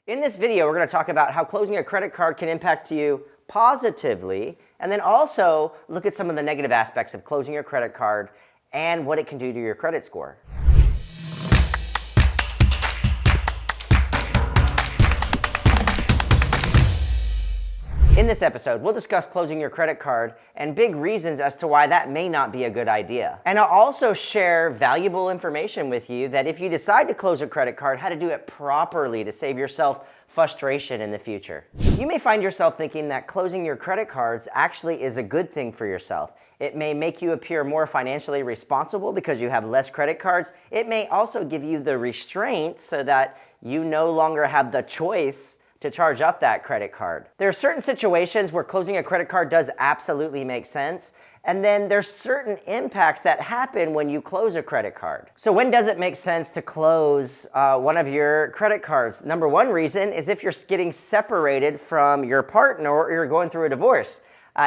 In this video, we're going to talk about how closing a credit card can impact you positively, and then also look at some of the negative aspects of closing your credit card and what it can do to your credit score. In this episode, we'll discuss closing your credit card and big reasons as to why that may not be a good idea. And I'll also share valuable information with you that if you decide to close a credit card, how to do it properly to save yourself frustration in the future. You may find yourself thinking that closing your credit cards actually is a good thing for yourself. It may make you appear more financially responsible because you have less credit cards. It may also give you the restraint so that you no longer have the choice to charge up that credit card. There are certain situations where closing a credit card does absolutely make sense, and then there's certain impacts that happen when you close a credit card. So when does it make sense to close one of your credit cards? Number one reason is if you're getting separated from your partner or you're going through a divorce.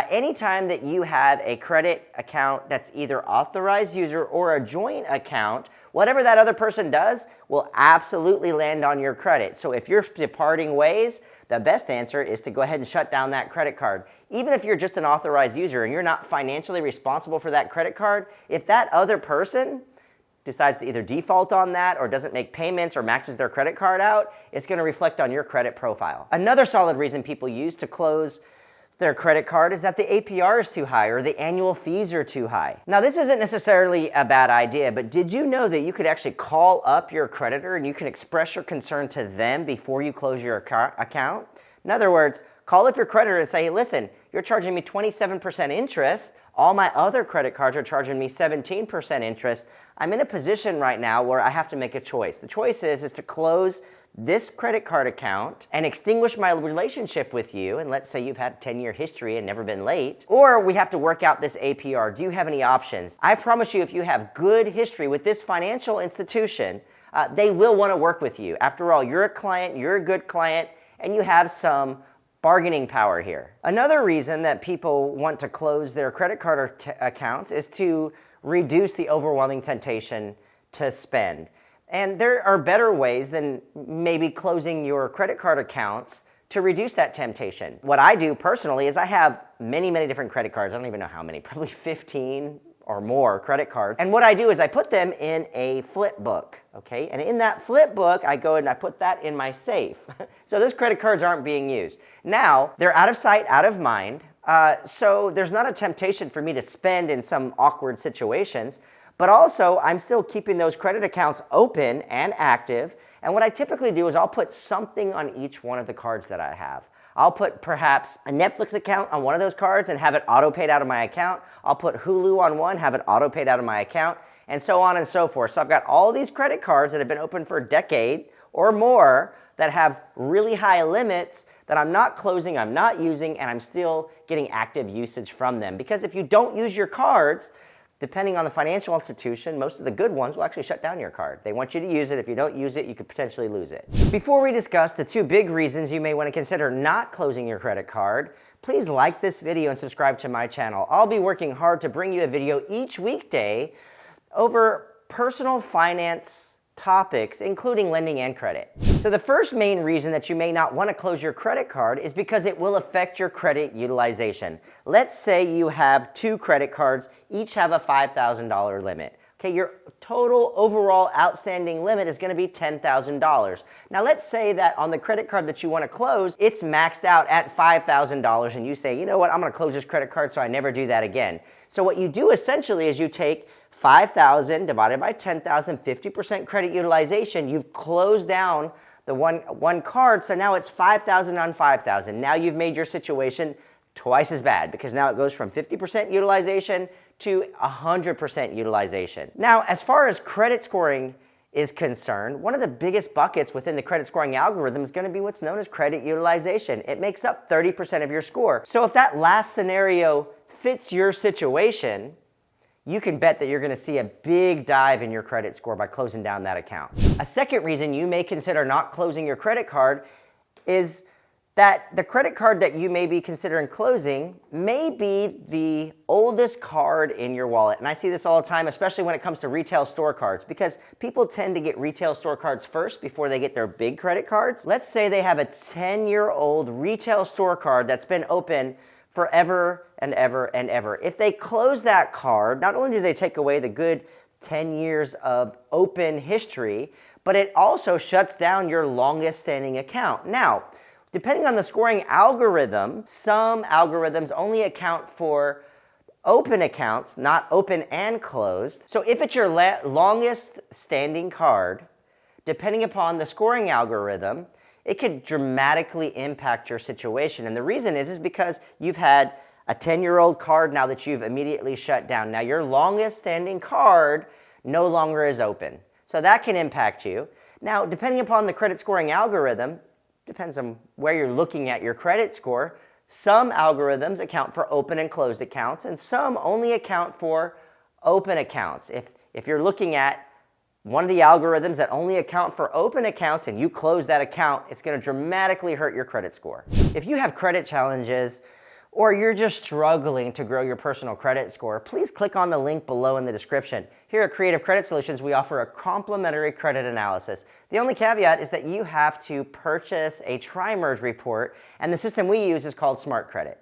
Anytime that you have a credit account that's either authorized user or a joint account, whatever that other person does will absolutely land on your credit. So if you're departing ways, the best answer is to go ahead and shut down that credit card. Even if you're just an authorized user and you're not financially responsible for that credit card, if that other person decides to either default on that or doesn't make payments or maxes their credit card out, it's going to reflect on your credit profile. Another solid reason people use to close their credit card is that the APR is too high or the annual fees are too high. Now, this isn't necessarily a bad idea, but did you know that you could actually call up your creditor and you can express your concern to them before you close your account? In other words, call up your creditor and say, hey, listen, you're charging me 27% interest. All my other credit cards are charging me 17% interest. I'm in a position right now where I have to make a choice. The choice is to close this credit card account and extinguish my relationship with you, and let's say you've had a 10-year history and never been late, or we have to work out this APR. Do you have any options? I promise you, if you have good history with this financial institution, they will want to work with you. After all, you're a client, you're a good client, and you have some bargaining power here. Another reason that people want to close their credit card accounts is to reduce the overwhelming temptation to spend. And there are better ways than maybe closing your credit card accounts to reduce that temptation. What I do personally is I have many different credit cards. I don't even know how many, probably 15 or more credit cards. And what I do is I put them in a flip book, okay? And in that flip book, I go and I put that in my safe. So those credit cards aren't being used. Now, they're out of sight, out of mind. So there's not a temptation for me to spend in some awkward situations. But also, I'm still keeping those credit accounts open and active. And what I typically do is I'll put something on each one of the cards that I have. I'll put perhaps a Netflix account on one of those cards and have it auto-paid out of my account. I'll put Hulu on one, have it auto-paid out of my account, and so on and so forth. So I've got all these credit cards that have been open for a decade or more that have really high limits that I'm not closing, I'm not using, and I'm still getting active usage from them. Because if you don't use your cards, depending on the financial institution, most of the good ones will actually shut down your card. They want you to use it. If you don't use it, you could potentially lose it. Before we discuss the two big reasons you may want to consider not closing your credit card, please like this video and subscribe to my channel. I'll be working hard to bring you a video each weekday over personal finance topics, including lending and credit. So the first main reason that you may not want to close your credit card is because it will affect your credit utilization. Let's say you have two credit cards, each have a $5,000 limit. Okay, your total overall outstanding limit is going to be $10,000. Now let's say that on the credit card that you want to close, it's maxed out at $5,000 and you say, you know what, I'm going to close this credit card so I never do that again. So what you do essentially is you take 5,000 divided by 10,000, 50% credit utilization. You've closed down the one card, so now it's 5,000 on 5,000. Now you've made your situation twice as bad because now it goes from 50% utilization to 100% utilization. Now, as far as credit scoring is concerned, one of the biggest buckets within the credit scoring algorithm is going to be what's known as credit utilization. It makes up 30% of your score. So if that last scenario fits your situation, you can bet that you're going to see a big dive in your credit score by closing down that account. A second reason you may consider not closing your credit card is that the credit card that you may be considering closing may be the oldest card in your wallet. And I see this all the time, especially when it comes to retail store cards, because people tend to get retail store cards first before they get their big credit cards. Let's say they have a 10-year-old retail store card that's been open forever and ever and ever. If they close that card, not only do they take away the good 10 years of open history, but it also shuts down your longest standing account. Now, depending on the scoring algorithm, some algorithms only account for open accounts, not open and closed. So if it's your longest standing card, depending upon the scoring algorithm, it could dramatically impact your situation. And the reason is because you've had a 10-year-old card now that you've immediately shut down. Now your longest standing card no longer is open. So that can impact you. Now, depending upon the credit scoring algorithm, depends on where you're looking at your credit score. Some algorithms account for open and closed accounts, and some only account for open accounts. If you're looking at one of the algorithms that only account for open accounts and you close that account, it's going to dramatically hurt your credit score. If you have credit challenges or you're just struggling to grow your personal credit score, please click on the link below in the description. Here at Creative Credit Solutions, we offer a complimentary credit analysis. The only caveat is that you have to purchase a tri-merge report, and the system we use is called Smart Credit.